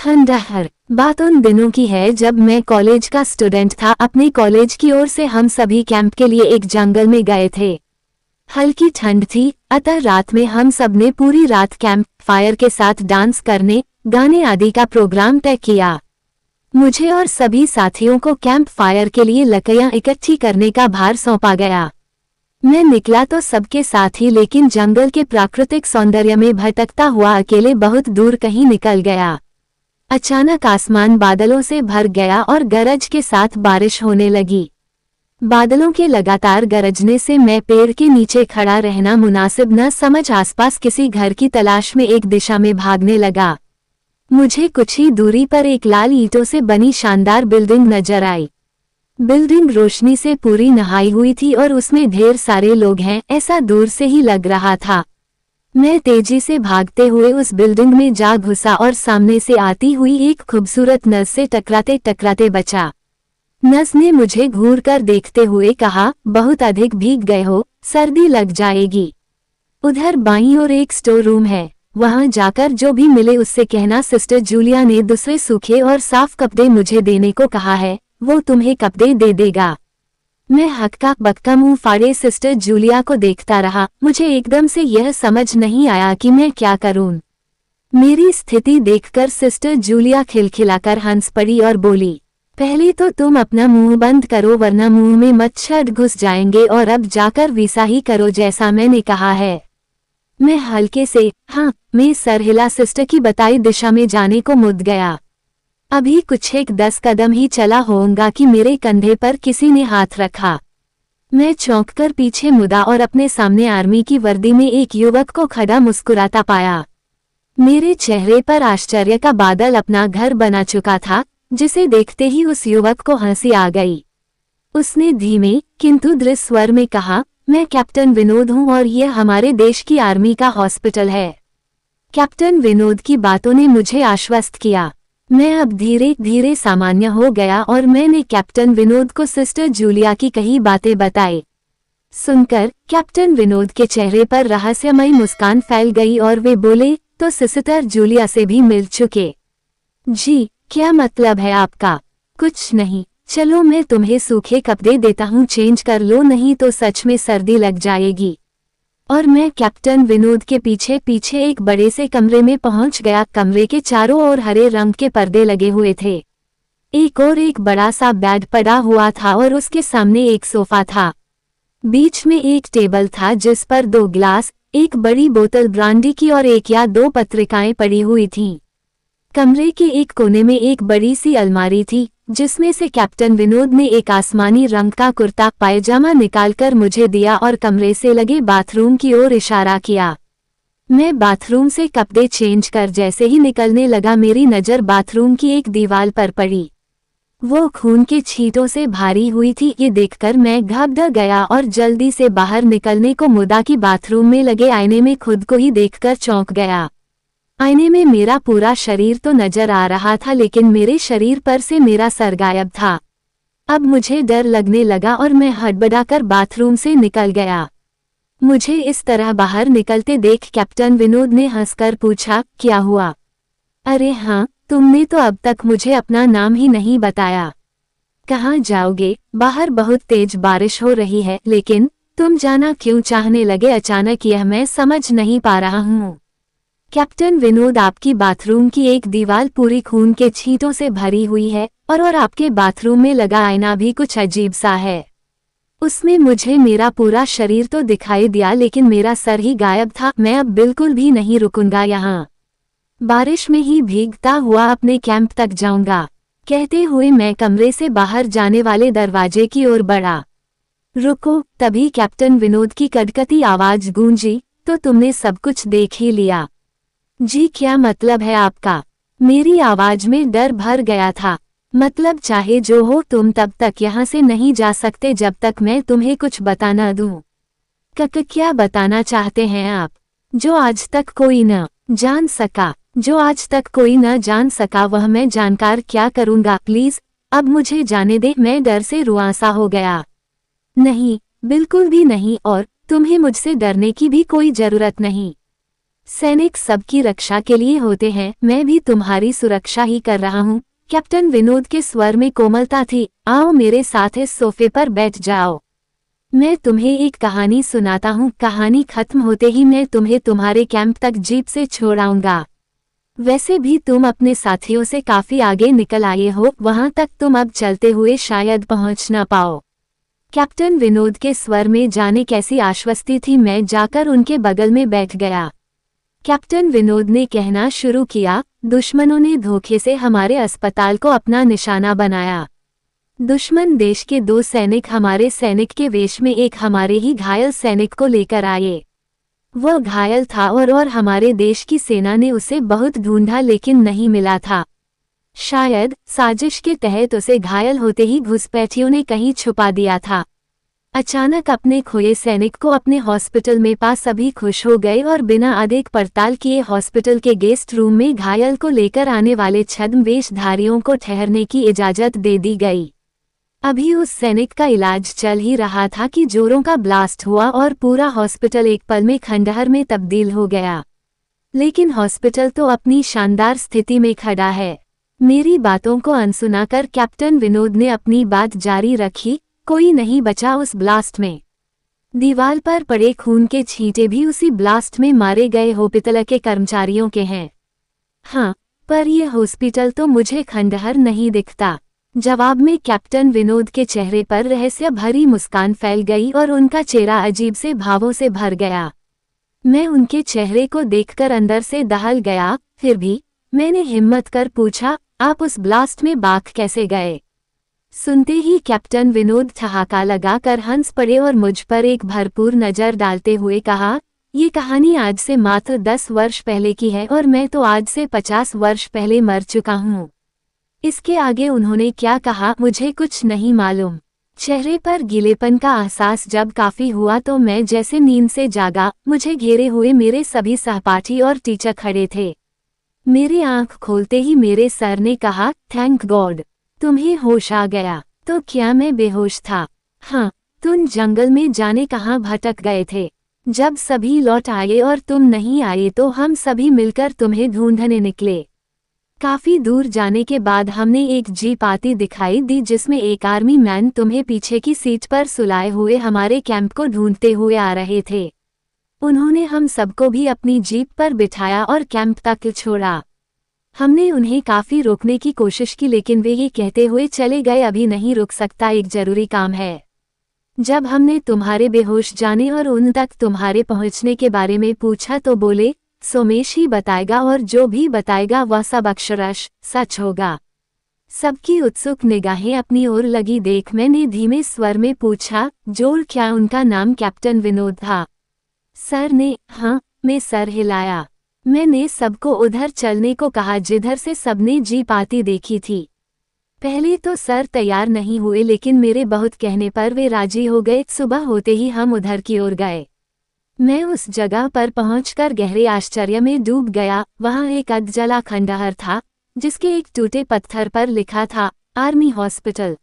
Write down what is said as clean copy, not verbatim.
खंडहर। बात उन दिनों की है जब मैं कॉलेज का स्टूडेंट था। अपने कॉलेज की ओर से हम सभी कैंप के लिए एक जंगल में गए थे। हल्की ठंड थी, अतः रात में हम सब ने पूरी रात कैंप फायर के साथ डांस करने, गाने आदि का प्रोग्राम तय किया। मुझे और सभी साथियों को कैंप फायर के लिए लकड़ियां इकट्ठी करने का भार सौंपा गया। मैं निकला तो सबके साथ ही, लेकिन जंगल के प्राकृतिक सौंदर्य में भटकता हुआ अकेले बहुत दूर कहीं निकल गया। अचानक आसमान बादलों से भर गया और गरज के साथ बारिश होने लगी। बादलों के लगातार गरजने से मैं पेड़ के नीचे खड़ा रहना मुनासिब न समझ आसपास किसी घर की तलाश में एक दिशा में भागने लगा। मुझे कुछ ही दूरी पर एक लाल ईंटों से बनी शानदार बिल्डिंग नजर आई। बिल्डिंग रोशनी से पूरी नहाई हुई थी और उसमें ढेर सारे लोग हैं, ऐसा दूर से ही लग रहा था। मैं तेजी से भागते हुए उस बिल्डिंग में जा घुसा और सामने से आती हुई एक खूबसूरत नर्स से टकराते टकराते बचा। नर्स ने मुझे घूर कर देखते हुए कहा, बहुत अधिक भीग गए हो, सर्दी लग जाएगी। उधर बाईं ओर एक स्टोर रूम है, वहां जाकर जो भी मिले उससे कहना सिस्टर जूलिया ने दूसरे सूखे और साफ कपड़े मुझे देने को कहा है, वो तुम्हें कपड़े दे देगा। मैं हक्का बक्का मुंह फाड़े सिस्टर जूलिया को देखता रहा। मुझे एकदम से यह समझ नहीं आया कि मैं क्या करूं। मेरी स्थिति देखकर सिस्टर जूलिया खिलखिलाकर हंस पड़ी और बोली, पहले तो तुम अपना मुंह बंद करो वरना मुंह में मच्छर घुस जाएंगे, और अब जाकर वैसा ही करो जैसा मैंने कहा है। मैं हल्के से हाँ मैं सर हिला सिस्टर की बताई दिशा में जाने को मुड़ गया। अभी कुछ एक 10 कदम ही चला होऊंगा कि मेरे कंधे पर किसी ने हाथ रखा। मैं चौंककर पीछे मुड़ा और अपने सामने आर्मी की वर्दी में एक युवक को खड़ा मुस्कुराता पाया। मेरे चेहरे पर आश्चर्य का बादल अपना घर बना चुका था, जिसे देखते ही उस युवक को हंसी आ गई। उसने धीमे किंतु दृढ़ स्वर में कहा, मैं कैप्टन विनोद हूं और यह हमारे देश की आर्मी का हॉस्पिटल है। कैप्टन विनोद की बातों ने मुझे आश्वस्त किया। मैं अब धीरे धीरे सामान्य हो गया और मैंने कैप्टन विनोद को सिस्टर जूलिया की कही बातें बताई। सुनकर कैप्टन विनोद के चेहरे पर रहस्यमयी मुस्कान फैल गई और वे बोले, तो सिस्टर जूलिया से भी मिल चुके? जी, क्या मतलब है आपका? कुछ नहीं, चलो मैं तुम्हें सूखे कपड़े देता हूँ, चेंज कर लो, नहीं तो सच में सर्दी लग जाएगी। और मैं कैप्टन विनोद के पीछे पीछे एक बड़े से कमरे में पहुंच गया। कमरे के चारों ओर हरे रंग के पर्दे लगे हुए थे। एक बड़ा सा बेड पड़ा हुआ था और उसके सामने एक सोफा था। बीच में एक टेबल था जिस पर 2 गिलास, एक बड़ी बोतल ब्रांडी की और 1 या 2 पत्रिकाएं पड़ी हुई थीं। कमरे के एक कोने में एक बड़ी सी अलमारी थी, जिसमें से कैप्टन विनोद ने एक आसमानी रंग का कुर्ता पायजामा निकालकर मुझे दिया और कमरे से लगे बाथरूम की ओर इशारा किया। मैं बाथरूम से कपड़े चेंज कर जैसे ही निकलने लगा, मेरी नज़र बाथरूम की एक दीवार पर पड़ी। वो खून के छींटों से भारी हुई थी। ये देखकर मैं घबरा गया और जल्दी से बाहर निकलने को मुड़ा कि बाथरूम में लगे आईने में खुद को ही देखकर चौंक गया। आईने में मेरा पूरा शरीर तो नजर आ रहा था, लेकिन मेरे शरीर पर से मेरा सर गायब था। अब मुझे डर लगने लगा और मैं हड़बड़ाकर बाथरूम से निकल गया। मुझे इस तरह बाहर निकलते देख कैप्टन विनोद ने हंसकर पूछा, क्या हुआ? अरे हाँ, तुमने तो अब तक मुझे अपना नाम ही नहीं बताया। कहाँ जाओगे? बाहर बहुत तेज बारिश हो रही है, लेकिन तुम जाना क्यों चाहने लगे अचानक, यह मैं समझ नहीं पा रहा हूँ। कैप्टन विनोद, आपकी बाथरूम की एक दीवार पूरी खून के छींटों से भरी हुई है और आपके बाथरूम में लगा आईना भी कुछ अजीब सा है। उसमें मुझे मेरा पूरा शरीर तो दिखाई दिया, लेकिन मेरा सर ही गायब था। मैं अब बिल्कुल भी नहीं रुकूंगा यहाँ। बारिश में ही भीगता हुआ अपने कैंप तक जाऊंगा। कहते हुए मैं कमरे से बाहर जाने वाले दरवाजे की ओर बढ़ा। रुको, तभी कैप्टन विनोद की कड़कती आवाज गूंजी, तो तुमने सब कुछ देख ही लिया? जी, क्या मतलब है आपका? मेरी आवाज में डर भर गया था। मतलब चाहे जो हो, तुम तब तक यहाँ से नहीं जा सकते जब तक मैं तुम्हें कुछ बता न दूं। क्या बताना चाहते हैं आप? जो आज तक कोई न जान सका, जो आज तक कोई न जान सका वह मैं जानकर क्या करूँगा? प्लीज अब मुझे जाने दे। मैं डर से रुआंसा हो गया। नहीं, बिल्कुल भी नहीं, और तुम्हें मुझसे डरने की भी कोई जरूरत नहीं। सैनिक सबकी रक्षा के लिए होते हैं, मैं भी तुम्हारी सुरक्षा ही कर रहा हूँ। कैप्टन विनोद के स्वर में कोमलता थी। आओ मेरे साथ इस सोफे पर बैठ जाओ, मैं तुम्हें एक कहानी सुनाता हूँ। कहानी खत्म होते ही मैं तुम्हें तुम्हारे कैंप तक जीप से छोड़ आऊंगा। वैसे भी तुम अपने साथियों से काफी आगे निकल आए हो, वहां तक तुम अब चलते हुए शायद पहुंच न पाओ। कैप्टन विनोद के स्वर में जाने कैसी आश्वस्ति थी। मैं जाकर उनके बगल में बैठ गया। कैप्टन विनोद ने कहना शुरू किया, दुश्मनों ने धोखे से हमारे अस्पताल को अपना निशाना बनाया। दुश्मन देश के 2 सैनिक हमारे सैनिक के वेश में एक हमारे ही घायल सैनिक को लेकर आए। वह घायल था और हमारे देश की सेना ने उसे बहुत ढूंढा लेकिन नहीं मिला था। शायद साजिश के तहत उसे घायल होते ही घुसपैठियों ने कहीं छुपा दिया था। अचानक अपने खोए सैनिक को अपने हॉस्पिटल में पा सभी खुश हो गए और बिना अधिक पड़ताल किए हॉस्पिटल के गेस्ट रूम में घायल को लेकर आने वाले छद्मवेशधारियों को ठहरने की इजाजत दे दी गई। अभी उस सैनिक का इलाज चल ही रहा था कि जोरों का ब्लास्ट हुआ और पूरा हॉस्पिटल एक पल में खंडहर में तब्दील हो गया। लेकिन हॉस्पिटल तो अपनी शानदार स्थिति में खड़ा है। मेरी बातों को अनसुना कर कैप्टन विनोद ने अपनी बात जारी रखी, कोई नहीं बचा उस ब्लास्ट में। दीवार पर पड़े खून के छींटे भी उसी ब्लास्ट में मारे गए हॉस्पिटल के कर्मचारियों के हैं। हाँ, पर यह हॉस्पिटल तो मुझे खंडहर नहीं दिखता। जवाब में कैप्टन विनोद के चेहरे पर रहस्य भरी मुस्कान फैल गई और उनका चेहरा अजीब से भावों से भर गया। मैं उनके चेहरे को देखकर अंदर से दहल गया। फिर भी मैंने हिम्मत कर पूछा, आप उस ब्लास्ट में बाग कैसे गए? सुनते ही कैप्टन विनोद ठहाका लगाकर हंस पड़े और मुझ पर एक भरपूर नज़र डालते हुए कहा, ये कहानी आज से मात्र 10 वर्ष पहले की है और मैं तो आज से 50 वर्ष पहले मर चुका हूँ। इसके आगे उन्होंने क्या कहा मुझे कुछ नहीं मालूम। चेहरे पर गीलेपन का एहसास जब काफी हुआ तो मैं जैसे नींद से जागा। मुझे घेरे हुए मेरे सभी सहपाठी और टीचर खड़े थे। मेरी आंख खोलते ही मेरे सर ने कहा, थैंक गॉड, तुम्हें होश आ गया। तो क्या मैं बेहोश था? हाँ, तुम जंगल में जाने कहाँ भटक गए थे। जब सभी लौट आए और तुम नहीं आए तो हम सभी मिलकर तुम्हें ढूंढने निकले। काफी दूर जाने के बाद हमने एक जीप आती दिखाई दी जिसमें एक आर्मी मैन तुम्हें पीछे की सीट पर सुलाए हुए हमारे कैंप को ढूंढते हुए आ रहे थे। उन्होंने हम सबको भी अपनी जीप पर बिठाया और कैंप तक छोड़ा। हमने उन्हें काफी रोकने की कोशिश की लेकिन वे ये कहते हुए चले गए, अभी नहीं रुक सकता, एक जरूरी काम है। जब हमने तुम्हारे बेहोश जाने और उन तक तुम्हारे पहुंचने के बारे में पूछा तो बोले, सोमेश ही बताएगा और जो भी बताएगा वह सब अक्षरश सच होगा। सबकी उत्सुक निगाहें अपनी ओर लगी देख मैंने धीमे स्वर में पूछा, जोर क्या उनका नाम कैप्टन विनोद था? सर ने हाँ में सर हिलाया। मैंने सबको उधर चलने को कहा जिधर से सबने जीप आती देखी थी। पहले तो सर तैयार नहीं हुए लेकिन मेरे बहुत कहने पर वे राजी हो गए। सुबह होते ही हम उधर की ओर गए। मैं उस जगह पर पहुंचकर गहरे आश्चर्य में डूब गया। वहां एक अधजला खंडहर था जिसके एक टूटे पत्थर पर लिखा था, आर्मी हॉस्पिटल।